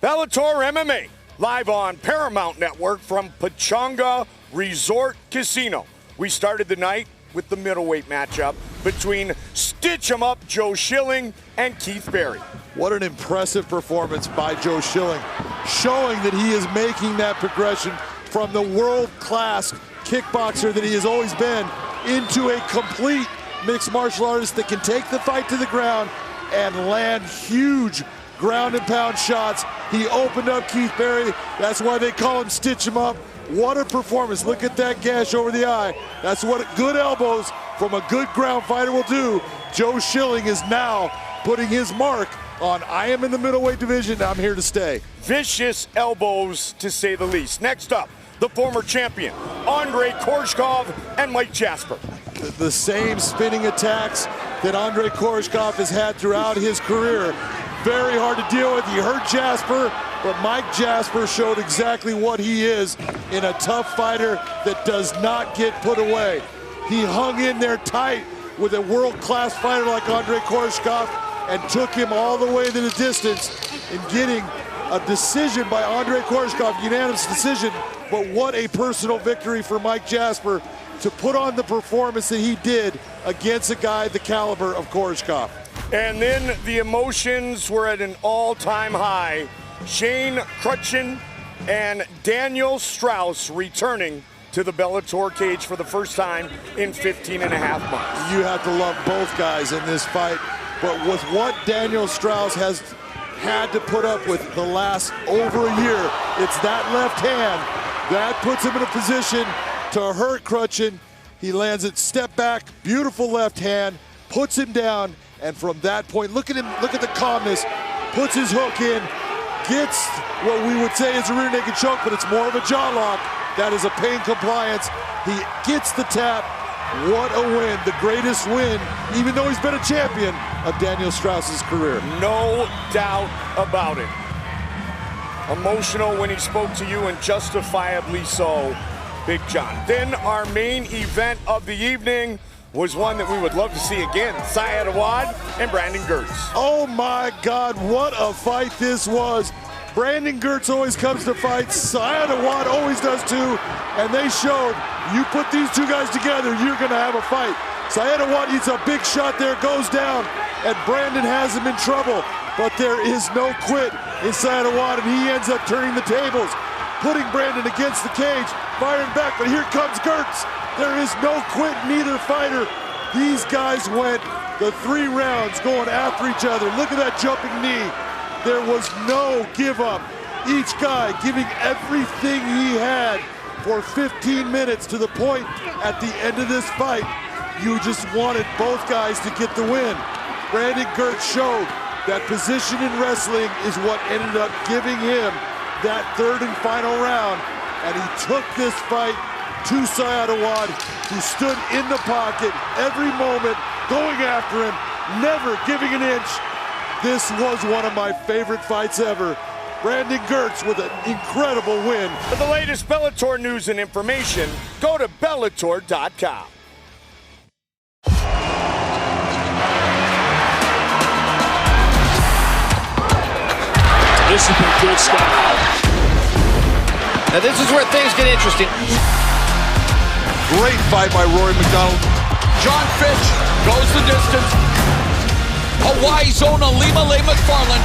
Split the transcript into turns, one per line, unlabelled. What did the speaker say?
Bellator MMA, live on Paramount Network from Pechanga Resort Casino. We started the night with the middleweight matchup between Stitch-em-up Joe Schilling and Keith Berry.
What an impressive performance by Joe Schilling, showing that he is making that progression from the world-class kickboxer that he has always been into a complete mixed martial artist that can take the fight to the ground and land huge ground and pound shots. He opened up Keith Berry. That's why they call him Stitch him Up. What a performance. Look at that gash over the eye. That's what good elbows from a good ground fighter will do. Joe Schilling is now putting his mark on I am in the middleweight division, I'm here to stay.
Vicious elbows, to say the least. Next up, the former champion, Andrei Koreshkov and Mike Jasper.
The same spinning attacks that Andrei Koreshkov has had throughout his career. Very hard to deal with. He hurt Jasper, but Mike Jasper showed exactly what he is in a tough fighter that does not get put away. He hung in there tight with a world-class fighter like Andrei Koreshkov and took him all the way to the distance in getting a decision by Andrei Koreshkov, unanimous decision. But what a personal victory for Mike Jasper to put on the performance that he did against a guy the caliber of Koreshkov.
And then the emotions were at an all-time high. Shane Crutchin and Daniel Strauss returning to the Bellator cage for the first time in 15 and a half months.
You have to love both guys in this fight, but with what Daniel Strauss has had to put up with the last over a year, it's that left hand that puts him in a position to hurt Crutchin. He lands it, step back, beautiful left hand, puts him down, and from that point, look at him, look at the calmness, puts his hook in, gets what we would say is a rear naked choke, but it's more of a jaw lock. That is a pain compliance. He gets the tap. What a win, the greatest win, even though he's been a champion of Daniel Strauss's career.
No doubt about it. Emotional when he spoke to you, and justifiably so, Big John. Then our main event of the evening was one that we would love to see again. Syed Awad and Brandon Gertz.
Oh my God, what a fight this was. Brandon Gertz always comes to fights. Syed Awad always does too. And they showed, you put these two guys together, you're gonna have a fight. Syed Awad eats a big shot there, goes down, and Brandon has him in trouble. But there is no quit in Syed Awad, and he ends up turning the tables, putting Brandon against the cage, firing back, but here comes Gertz. There is no quit in either fighter. These guys went the 3 rounds going after each other. Look at that jumping knee. There was no give up. Each guy giving everything he had for 15 minutes, to the point at the end of this fight, you just wanted both guys to get the win. Brandon Gertz showed that position in wrestling is what ended up giving him that 3rd and final round, and he took this fight to Syed Awad, who stood in the pocket every moment, going after him, never giving an inch. This was one of my favorite fights ever. Brandon Gertz with an incredible win.
For the latest Bellator news and information, go to Bellator.com.
This has been good stuff.
Now this is where things get interesting.
Great fight by Rory McDonald.
John Fitch goes the distance. Hawaii zone on Lima Lay McFarland.